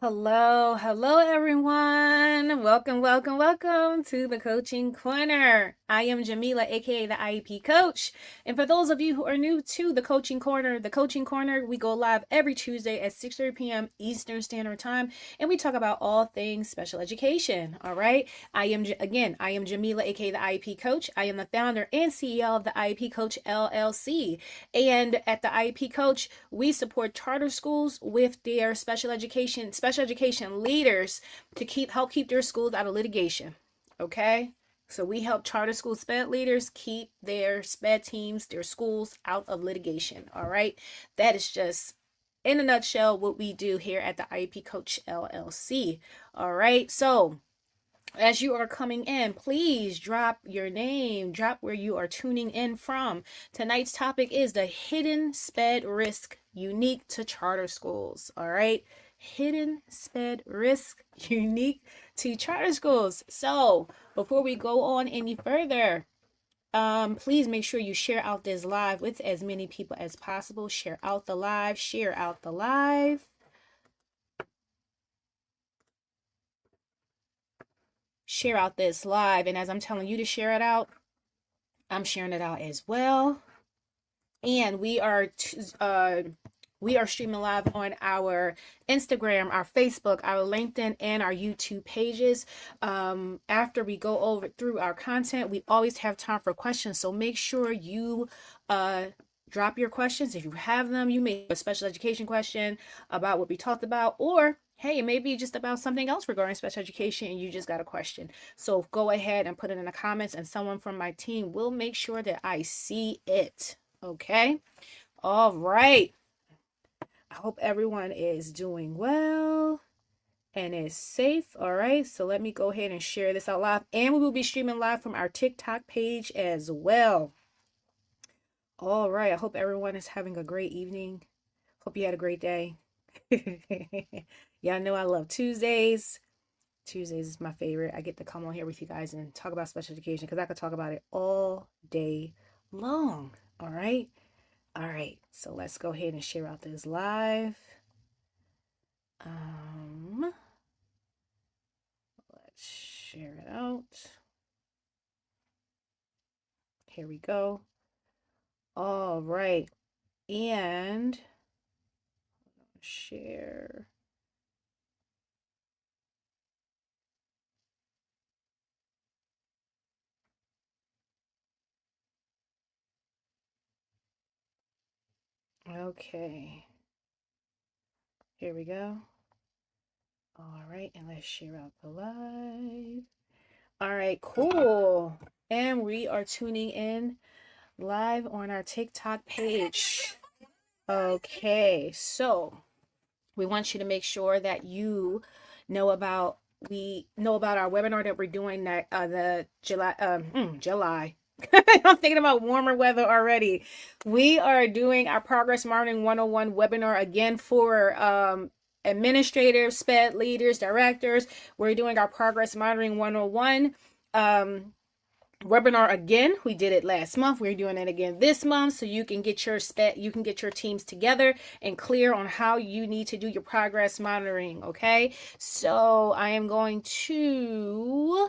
Hello everyone. Welcome to the Coaching Corner. I am Jamila, aka the IEP Coach. And for those of you who are new to the Coaching Corner, we go live every Tuesday at 6:30 p.m. Eastern Standard Time, and we talk about all things special education. All right. I am Jamila, aka the IEP Coach. I am the founder and CEO of the IEP Coach LLC. And at the IEP Coach, we support charter schools with their special education leaders to help keep their schools out of litigation. Okay? So we help charter school SPED leaders keep their SPED teams, their schools out of litigation. All right? That is just in a nutshell what we do here at the IEP Coach LLC. All right? So, as you are coming in, please drop your name, drop where you are tuning in from. Tonight's topic is the hidden SPED risk unique to charter schools. All right, hidden SPED risk unique to charter schools. So before we go on any further, please make sure you share out this live with as many people as possible. Share out the live. Share out the live. Share out this live, and as I'm telling you to share it out, I'm sharing it out as well. And we are streaming live on our Instagram, our Facebook, our LinkedIn, and our YouTube pages. After we go over through our content, we always have time for questions. So make sure you drop your questions if you have them. You may have a special education question about what we talked about, or hey, it may be just about something else regarding special education and you just got a question. So go ahead and put it in the comments, and someone from my team will make sure that I see it. Okay? All right. I hope everyone is doing well and is safe. All right. So let me go ahead and share this out live. And we will be streaming live from our TikTok page as well. All right. I hope everyone is having a great evening. Hope you had a great day. Y'all know I love Tuesdays. Tuesdays is my favorite. I get to come on here with you guys and talk about special education because I could talk about it all day long. All right. All right. So let's go ahead and share out this live. Let's share it out. Here we go. All right. And share. Okay. Here we go. All right. And let's share out the live. All right. Cool. And we are tuning in live on our TikTok page. Okay. So we want you to make sure that you know about our webinar that we're doing that the July. I'm thinking about warmer weather already. We are doing our progress monitoring 101 webinar again for administrators, SPED leaders, directors. We're doing our progress monitoring 101 webinar again. We did it last month. We're doing it again this month, so you can get your teams together and clear on how you need to do your progress monitoring. Okay, so I am going to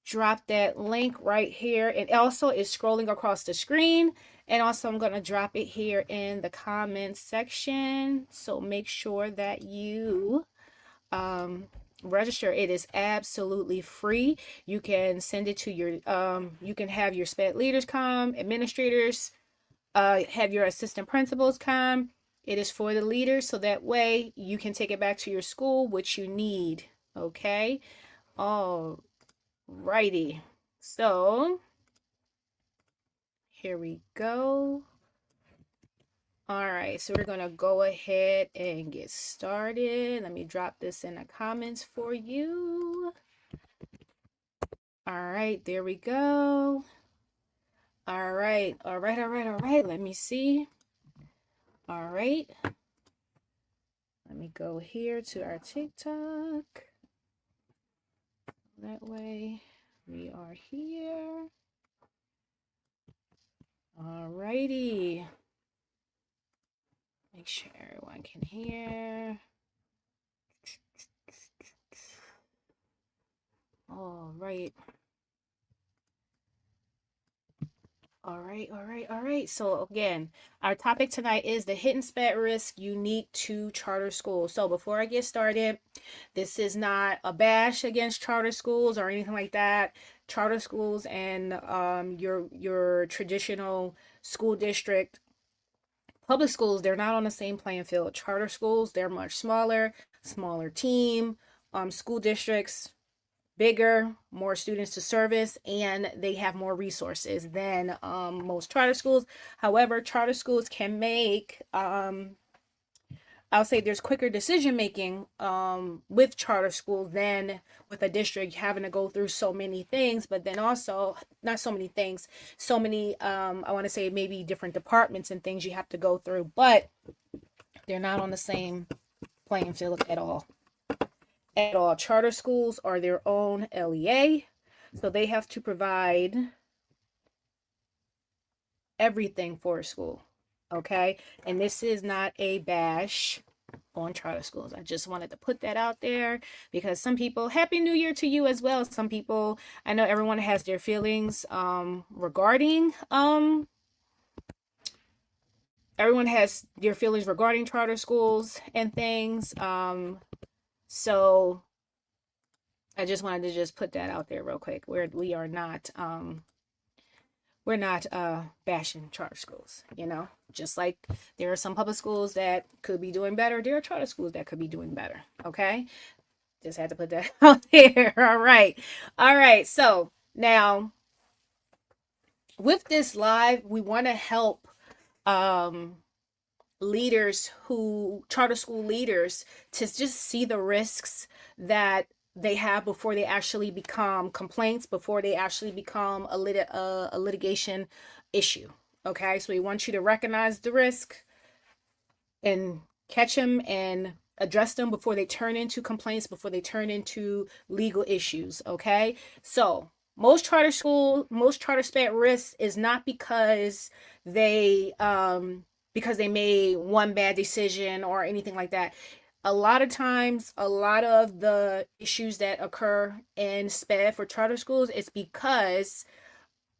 drop that link right here, and also it's scrolling across the screen, and also I'm going to drop it here in the comments section. So make sure that you register. It is absolutely free. You can send it to your you can have your SPED leaders come, administrators, have your assistant principals come. It is for the leaders, so that way you can take it back to your school, which you need. Okay. All righty. So here we go. All right, so we're going to go ahead and get started. Let me drop this in the comments for you. All right, there we go. All right. Let me see. All right. Let me go here to our TikTok. That way we are here. All righty. Make sure everyone can hear. right. All right. So again, our topic tonight is the hidden SPED risk unique to charter schools. So before I get started, this is not a bash against charter schools or anything like that. Charter schools and your traditional school district, public schools, they're not on the same playing field. Charter schools, they're much smaller, smaller team. School districts, bigger, more students to service, and they have more resources than most charter schools. However, charter schools can make, I'll say there's quicker decision making with charter schools than with a district having to go through so many things, but then also not so many things, so many, I want to say maybe different departments and things you have to go through, but they're not on the same playing field at all. At all. Charter schools are their own LEA, so they have to provide everything for a school. Okay, and this is not a bash on charter schools. I just wanted to put that out there because some people, happy new year to you as well. Some people, I know everyone has their feelings regarding everyone has their feelings regarding charter schools and things. So I just wanted to just put that out there real quick. We are not we're not bashing charter schools, you know. Just like there are some public schools that could be doing better, there are charter schools that could be doing better. Okay, just had to put that out there. All right. So now with this live, we want to help leaders who charter school leaders to just see the risks that they have before they actually become complaints, before they actually become a litigation issue. Okay, so we want you to recognize the risk and catch them and address them before they turn into complaints, before they turn into legal issues. Okay, so most charter SPED risks is not because they made one bad decision or anything like that. A lot of times, a lot of the issues that occur in SPED for charter schools is because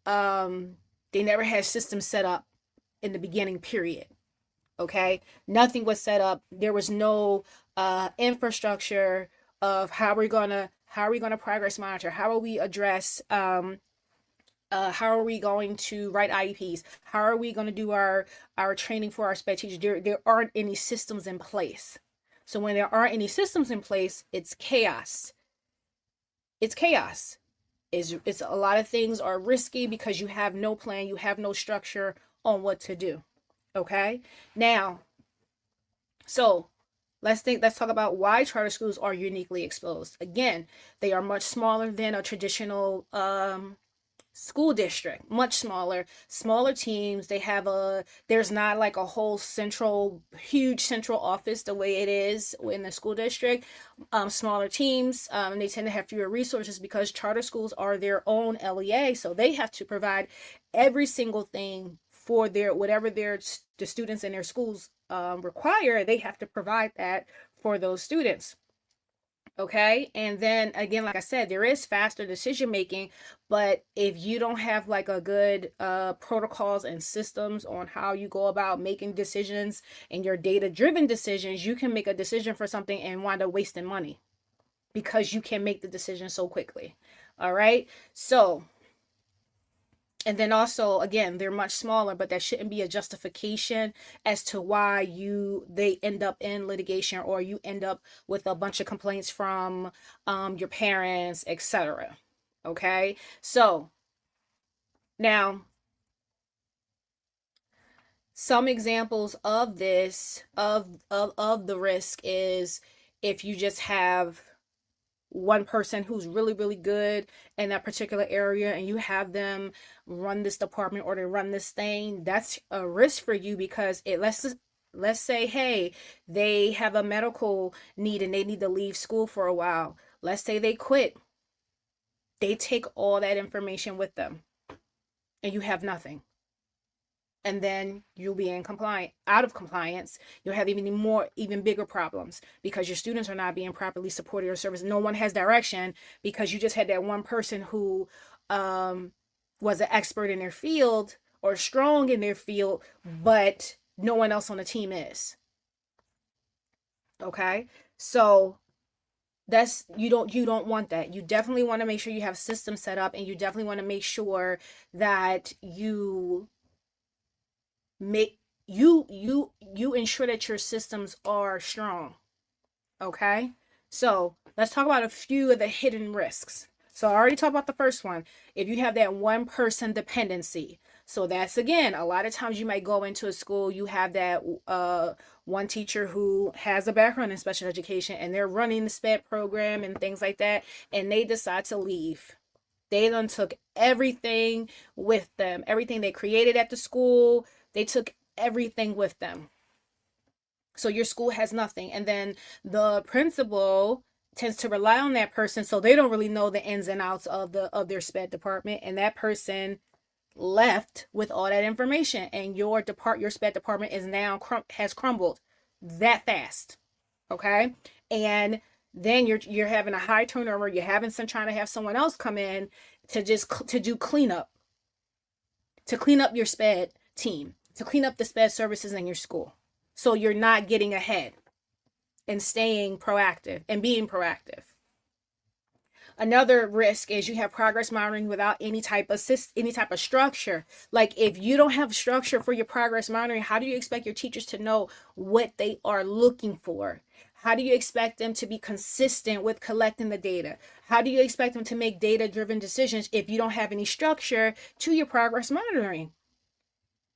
they never had systems set up in the beginning, period. Okay, nothing was set up. There was no infrastructure of how are we gonna progress monitor, how will we address how are we going to write IEPs? How are we going to do our training for our SPED teachers? There aren't any systems in place. So when there aren't any systems in place, it's chaos. It's chaos. It's a lot of things are risky because you have no plan, you have no structure on what to do. Okay? Now, so let's talk about why charter schools are uniquely exposed. Again, they are much smaller than a traditional school district, much smaller teams. There's not like a whole huge central office the way it is in the school district. Smaller teams, and they tend to have fewer resources because charter schools are their own LEA, so they have to provide every single thing for whatever the students in their schools require. They have to provide that for those students. Okay, and then again, like I said, there is faster decision making, but if you don't have like a good protocols and systems on how you go about making decisions and your data driven decisions, you can make a decision for something and wind up wasting money because you can make the decision so quickly. All right, so and then also, again, they're much smaller, but that shouldn't be a justification as to why they end up in litigation or you end up with a bunch of complaints from your parents, etc. Okay, so now some examples of this of the risk is if you just have one person who's really really good in that particular area and you have them run this department or they run this thing, that's a risk for you because let's say, hey, they have a medical need and they need to leave school for a while. Let's say they quit. They take all that information with them and you have nothing. and then you'll be out of compliance. You'll have even bigger problems because your students are not being properly supported or serviced. No one has direction because you just had that one person who was an expert in their field or strong in their field, but no one else on the team is. Okay, so you don't want that. You definitely want to make sure you have systems set up, and you definitely want to make sure that you ensure that your systems are strong. Okay, so let's talk about a few of the hidden risks. So I already talked about the first one. If you have that one person dependency, so that's, again, a lot of times you might go into a school, you have that one teacher who has a background in special education and they're running the SPED program and things like that, and they decide to leave. They done took everything with them, everything they created at the school. They took everything with them. So your school has nothing. And then the principal tends to rely on that person, so they don't really know the ins and outs of their SPED department, and that person left with all that information, and your SPED department is now has crumbled that fast. Okay, and then you're having a high turnover. You're trying to have someone else come in to do cleanup, to clean up your SPED team, to clean up the SPED services in your school. So you're not getting ahead and staying proactive and being proactive. Another risk is you have progress monitoring without any type of structure. Like, if you don't have structure for your progress monitoring, how do you expect your teachers to know what they are looking for? How do you expect them to be consistent with collecting the data? How do you expect them to make data-driven decisions if you don't have any structure to your progress monitoring?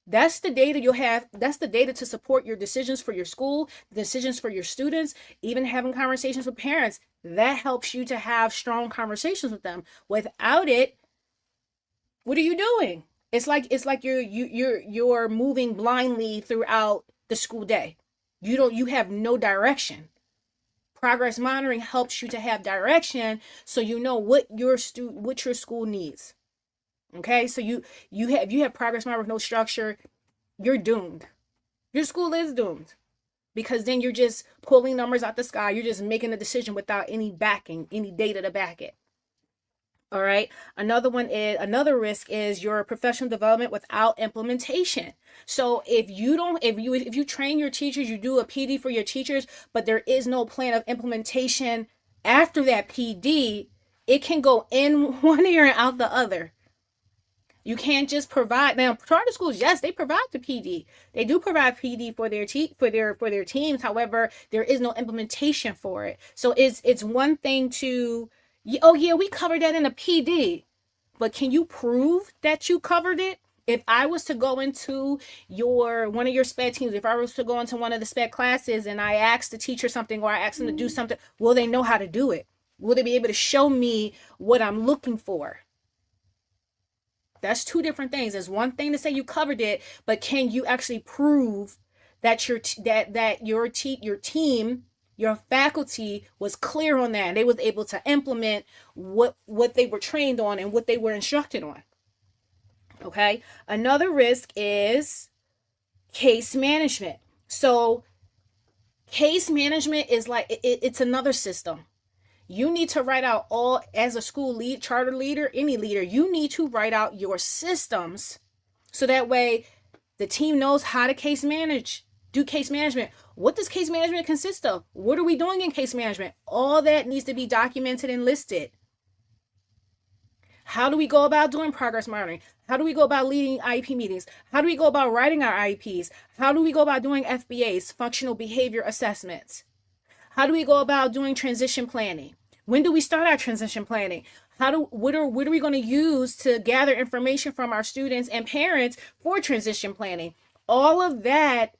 That's the data you'll have. That's the data to support your decisions for your school, decisions for your students, even having conversations with parents. That helps you to have strong conversations with them. Without it, what are you doing? It's like you're moving blindly throughout the school day. You have no direction. Progress monitoring helps you to have direction, so you know what your school needs. Okay, so you have progress monitoring with no structure, you're doomed. Your school is doomed, because then you're just pulling numbers out the sky. You're just making a decision without any backing, any data to back it. All right. Another risk is your professional development without implementation. So if you train your teachers, you do a PD for your teachers, but there is no plan of implementation after that PD, it can go in one ear and out the other. You can't just provide. Now, charter schools, yes, they provide the PD. They do provide PD for their teams. However, there is no implementation for it. So it's one thing to, oh yeah, we covered that in a PD, but can you prove that you covered it? If I was to go into one of your SPED teams, if I was to go into one of the SPED classes and I asked the teacher something, or I asked them to do something, will they know how to do it? Will they be able to show me what I'm looking for? That's two different things. It's one thing to say you covered it, but can you actually prove that your team, your faculty was clear on that, and they was able to implement what they were trained on and what they were instructed on? Okay. Another risk is case management. So case management is like it's another system. You need to write out as a school lead, charter leader, any leader, you need to write out your systems, so that way the team knows how to do case management. What does case management consist of? What are we doing in case management? All that needs to be documented and listed. How do we go about doing progress monitoring? How do we go about leading IEP meetings? How do we go about writing our IEPs? How do we go about doing FBAs, functional behavior assessments? How do we go about doing transition planning? When do we start our transition planning? What are we going to use to gather information from our students and parents for transition planning? All of that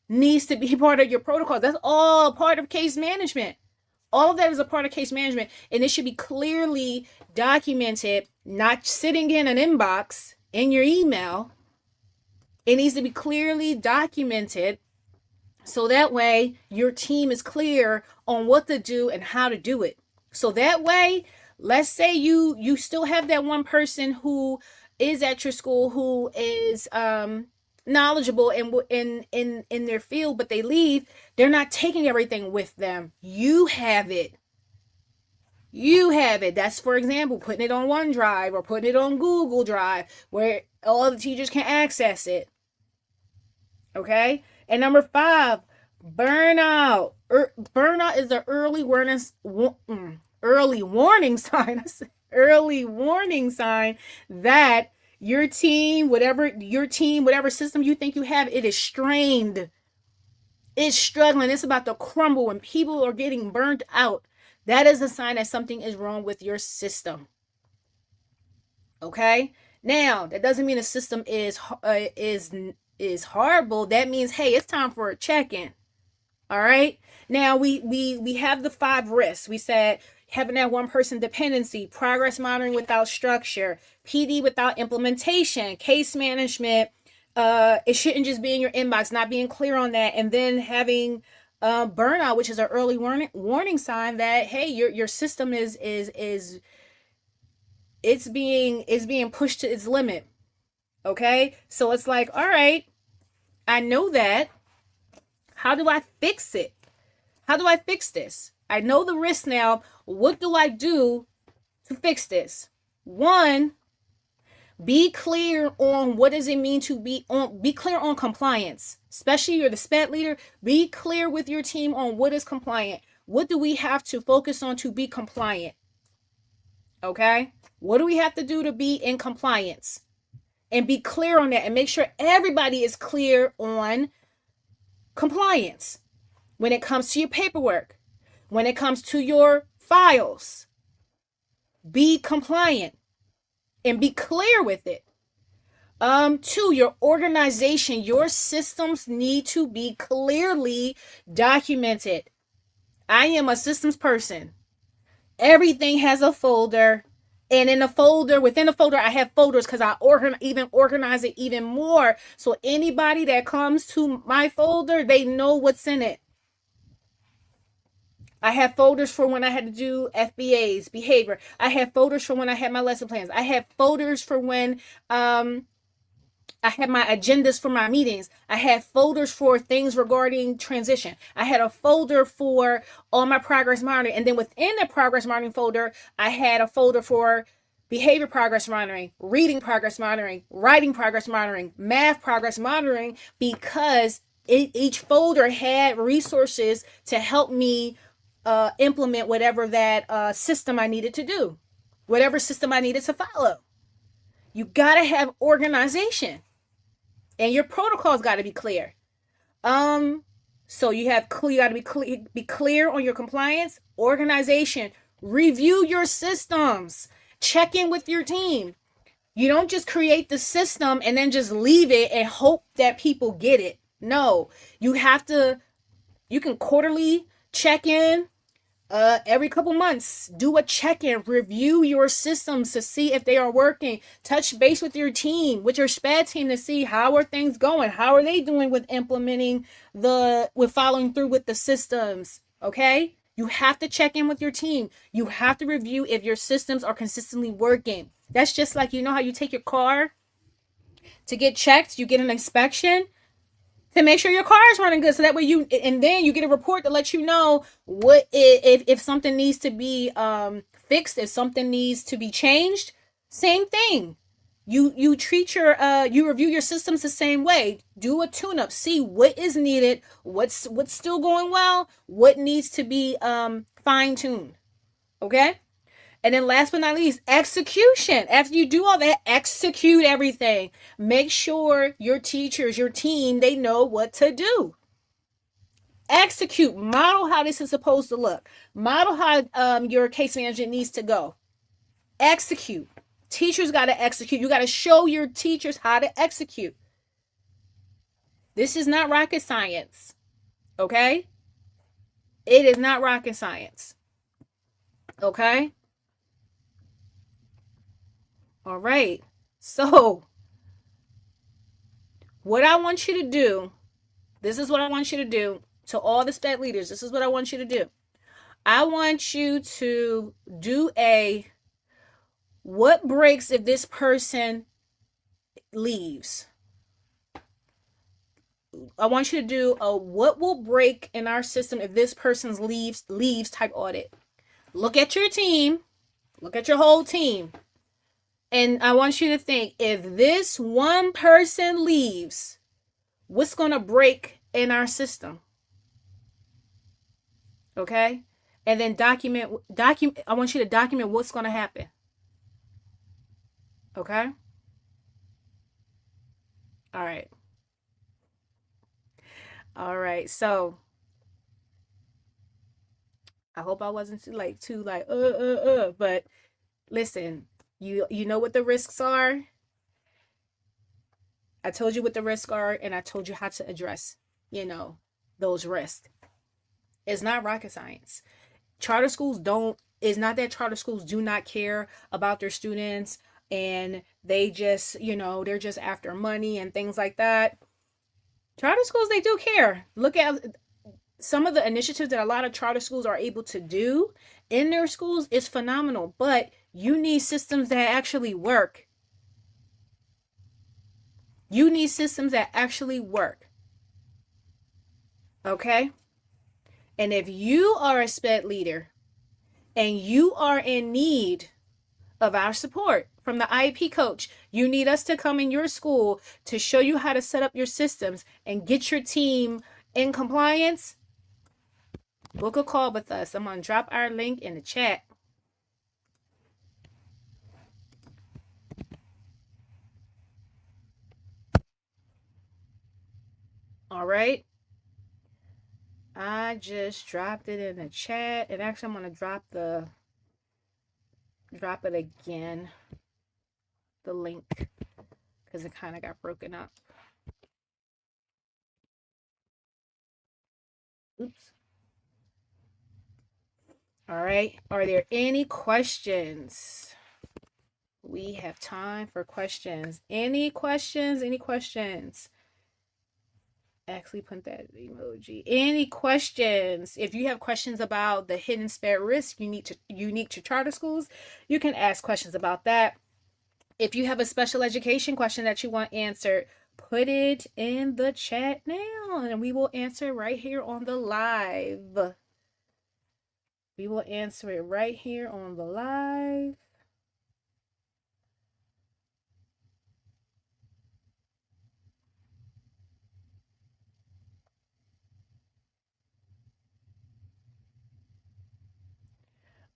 needs to be part of your protocol. That's all part of case management. All of that is a part of case management, and it should be clearly documented, not sitting in an inbox in your email. It needs to be clearly documented, so that way your team is clear on what to do and how to do it. So that way, let's say you still have that one person who is at your school who is knowledgeable in their field, but they leave, they're not taking everything with them. You have it. You have it. That's, for example, putting it on OneDrive or putting it on Google Drive where all the teachers can access it. Okay? And number 5, burnout. Burnout is the early warning sign. Early warning sign that your team, whatever system you think you have, it is strained. It's struggling. It's about to crumble and people are getting burnt out. That is a sign that something is wrong with your system. Okay? Now, that doesn't mean the system is horrible. That means, hey, it's time for a check-in. All right? Now, we have the 5 risks. We said having that one person dependency, progress monitoring without structure, PD without implementation, case management. It shouldn't just be in your inbox, not being clear on that, and then having burnout, which is an early warning sign that, hey, your system is being pushed to its limit. Okay, so it's like, all right, I know that. How do I fix it? How do I fix this? I know the risk now. What do I do to fix this? 1, be clear on what does it mean to be clear on compliance. Especially you're the SPED leader. Be clear with your team on what is compliant. What do we have to focus on to be compliant? Okay? What do we have to do to be in compliance? And be clear on that and make sure everybody is clear on compliance. When it comes to your paperwork, when it comes to your files, be compliant and be clear with it. 2, your organization, your systems need to be clearly documented. I am a systems person. Everything has a folder. And in a folder, within a folder, I have folders because I organize it even more. So anybody that comes to my folder, they know what's in it. I have folders for when I had to do FBAs, behavior. I have folders for when I had my lesson plans. I have folders for when I had my agendas for my meetings. I had folders for things regarding transition. I had a folder for all my progress monitoring. And then within the progress monitoring folder, I had a folder for behavior progress monitoring, reading progress monitoring, writing progress monitoring, math progress monitoring, because each folder had resources to help me implement whatever that system I needed to do, whatever system I needed to follow. You got to have organization. And your protocols got to be clear. So you got to be clear on your compliance, organization, review your systems, check in with your team. You don't just create the system and then just leave it and hope that people get it. No, you can quarterly check in, every couple months, do a check-in, review your systems to see if they are working, touch base with your team, with your SPED team to see how are things going, how are they doing with implementing with following through with the systems. Okay, you have to check in with your team. You have to review if your systems are consistently working. That's just like, you know how you take your car to get checked, you get an inspection to make sure your car is running good, so that way and then you get a report to let you know what if something needs to be fixed, if something needs to be changed. Same thing. You treat you review your systems the same way. Do a tune-up, see what is needed, what's still going well, what needs to be fine-tuned. Okay? And then last but not least, execution. After you do all that, execute everything. Make sure your teachers, your team, they know what to do. Execute. Model how this is supposed to look. Model how your case management needs to go. Execute. Teachers got to execute. You got to show your teachers how to execute. This is not rocket science. Okay? It is not rocket science. Okay? All right. So, what I want you to do, this is what I want you to do to all the SPED leaders. This is what I want you to do. I want you to do what breaks if this person leaves? I want you to do a what will break in our system if this person's leaves type audit. Look at your team, look at your whole team, and I want you to think, if this one person leaves, what's going to break in our system? Okay? And then document I want you to document what's going to happen. Okay? All right. All right. So, I hope I wasn't too like but listen, you know what the risks are? I told you what the risks are, and I told you how to address, you know, those risks. It's not rocket science. Charter schools don't, it's not that charter schools do not care about their students and they just, they're just after money and things like that. Charter schools, they do care. Look at some of the initiatives that a lot of charter schools are able to do in their schools is phenomenal, but you need systems that actually work. You need systems that actually work. Okay? And if you are a SPED leader and you are in need of our support from the IEP coach, you need us to come in your school to show you how to set up your systems and get your team in compliance, book a call with us. I'm going to drop our link in the chat. All right. I just dropped it in the chat, and actually I'm going to drop it again, the link, because it kind of got broken up. Oops. All right. Are there any questions? We have time for questions. Any questions? Any questions? Actually put that emoji. Any questions? If you have questions about the hidden SPED risk unique to charter schools, you can ask questions about that. If you have a special education question that you want answered, put it in the chat now and we will answer right here on the live. We will answer it right here on the live.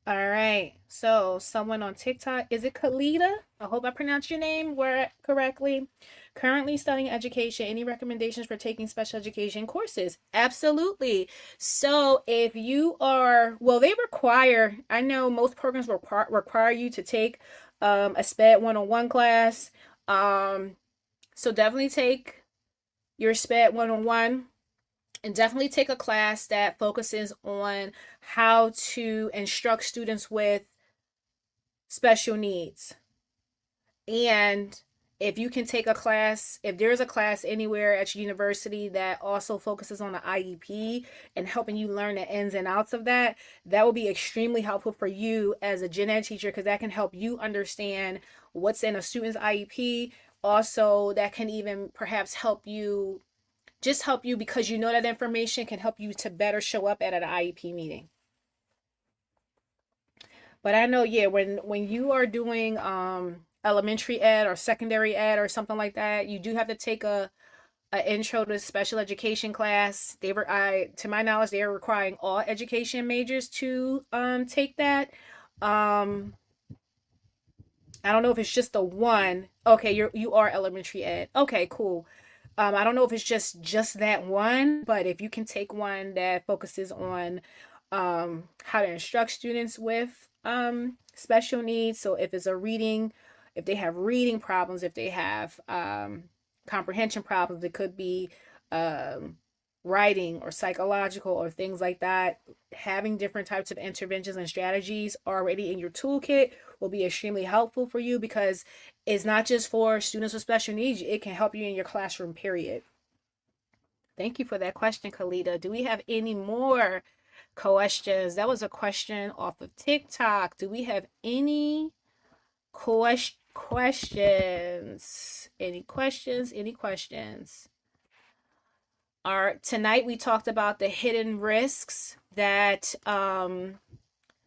All right. So someone on TikTok, is it Kalita? I hope I pronounced your name correctly. Currently studying education. Any recommendations for taking special education courses? Absolutely. So if you are, well, they require, I know most programs require you to take a SPED 101 class. So definitely take your SPED 101. And definitely take a class that focuses on how to instruct students with special needs. And if you can take a class, if there's a class anywhere at your university that also focuses on the IEP and helping you learn the ins and outs of that, that will be extremely helpful for you as a gen ed teacher, because that can help you understand what's in a student's IEP. Also, that can even perhaps help you because you know that information can help you to better show up at an IEP meeting. But I know, yeah, when you are doing elementary ed or secondary ed or something like that, you do have to take a intro to special education class. To my knowledge, they are requiring all education majors to take that. I don't know if it's just the one. Okay, you are elementary ed. Okay, cool. I don't know if it's just that one, but if you can take one that focuses on how to instruct students with special needs. So if they have reading problems, if they have comprehension problems, it could be um, writing or psychological or things like that. Having different types of interventions and strategies already in your toolkit will be extremely helpful for you, because it's not just for students with special needs, it can help you in your classroom, period. Thank you for that question, Kalita. Do we have any more questions? That was a question off of TikTok. Do we have any questions? Any questions? Any questions? Tonight we talked about the hidden risks that the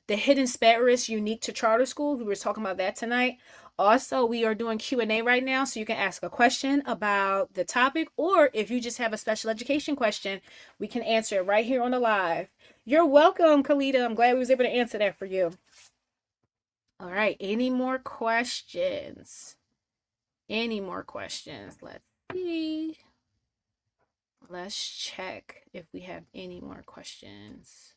hidden SPED risks unique to charter schools. We were talking about that tonight. Also, we are doing Q&A right now, so you can ask a question about the topic, or if you just have a special education question, we can answer it right here on the live. You're welcome, Kalita. I'm glad we was able to answer that for you. All right, any more questions? Any more questions? Let's see. Let's check if we have any more questions.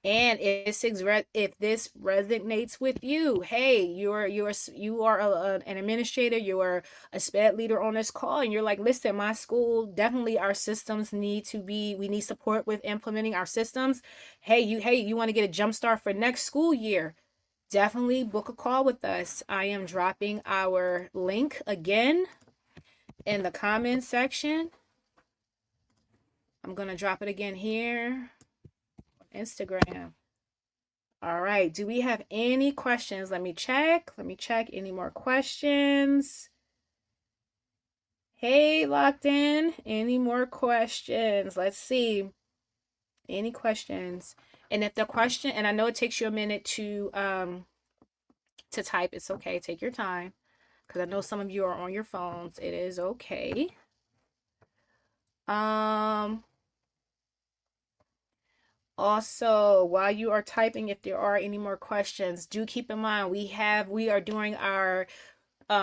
And if this resonates with you, hey, you are an administrator, you are a SPED leader on this call, and you're like, listen, my school, definitely our systems need to be, we need support with implementing our systems. Hey, you want to get a jump start for next school year? Definitely book a call with us. I am dropping our link again in the comment section. I'm going to drop it again here on Instagram. All right. Do we have any questions? Let me check. Any more questions? Hey, locked in. Any more questions? Let's see. Any questions? And if the question, and I know it takes you a minute to type, it's okay. Take your time, because I know some of you are on your phones. It is okay. Also, while you are typing, if there are any more questions, do keep in mind we are doing our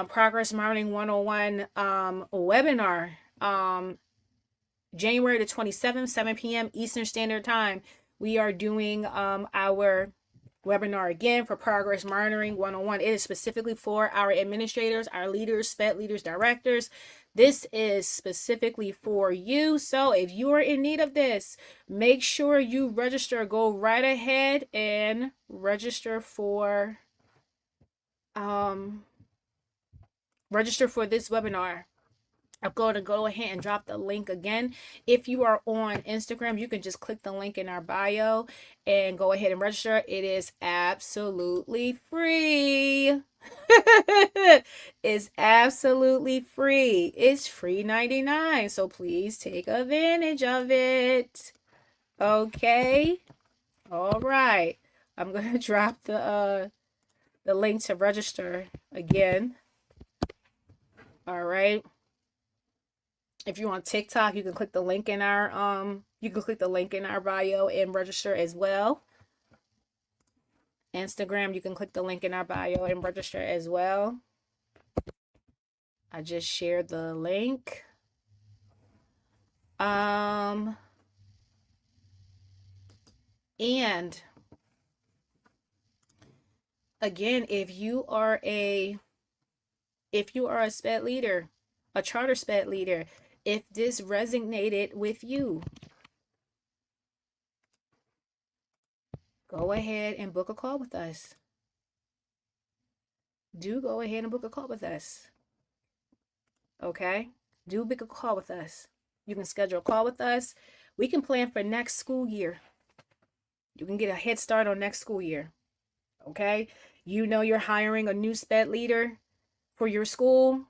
Progress Monitoring 101 webinar January the 27th, 7 p.m. Eastern Standard Time. We are doing our webinar again for Progress Monitoring 101. It is specifically for our administrators, our leaders, SPED leaders, directors. This is specifically for you. So if you are in need of this, make sure you register. Go right ahead and register for this webinar. I'm going to go ahead and drop the link again. If you are on Instagram, you can just click the link in our bio and go ahead and register. It is absolutely free. It's absolutely free. It's free 99. So please take advantage of it. Okay. All right. I'm going to drop the link to register again. All right. If you're on TikTok, you can click the link in our bio and register as well. Instagram, you can click the link in our bio and register as well. I just shared the link. And again, if you are a SPED leader, a charter SPED leader, if this resonated with you, go ahead and book a call with us. Do go ahead and book a call with us. Okay? Do book a call with us. You can schedule a call with us. We can plan for next school year. You can get a head start on next school year. Okay? You know you're hiring a new SPED leader for your school.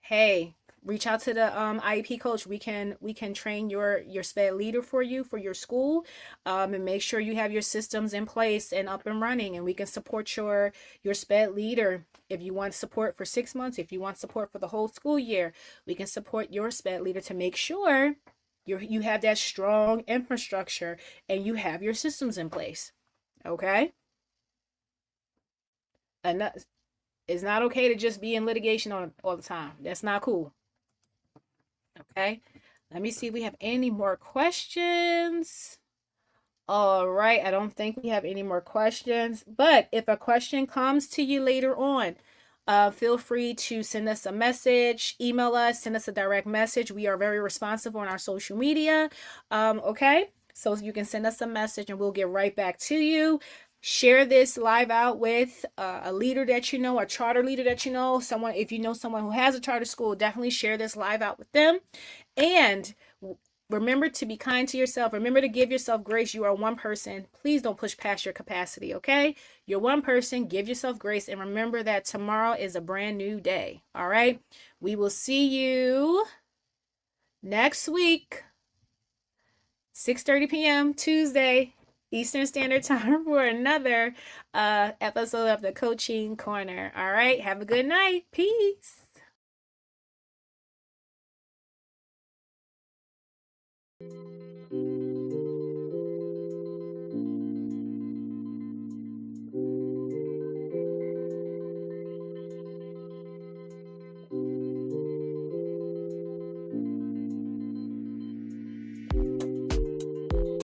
Hey, reach out to the IEP coach. We can train your SPED leader for you for your school, and make sure you have your systems in place and up and running, and we can support your SPED leader. If you want support for 6 months, if you want support for the whole school year, we can support your SPED leader to make sure you have that strong infrastructure and you have your systems in place. Okay? And it's not okay to just be in litigation all the time. That's not cool. Okay, let me see if we have any more questions. All right, I don't think we have any more questions, but if a question comes to you later on, feel free to send us a message, email us, send us a direct message. We are very responsive on our social media. Okay, so you can send us a message and we'll get right back to you. Share this live out with a leader that you know, a charter leader that you know, someone, if you know someone who has a charter school, definitely share this live out with them. And remember to be kind to yourself. Remember to give yourself grace. You are one person. Please don't push past your capacity, okay? You're one person. Give yourself grace. And remember that tomorrow is a brand new day, all right? We will see you next week, 6:30 p.m. Tuesday, Eastern Standard Time for another episode of the Coaching Corner. All right, have a good night. Peace.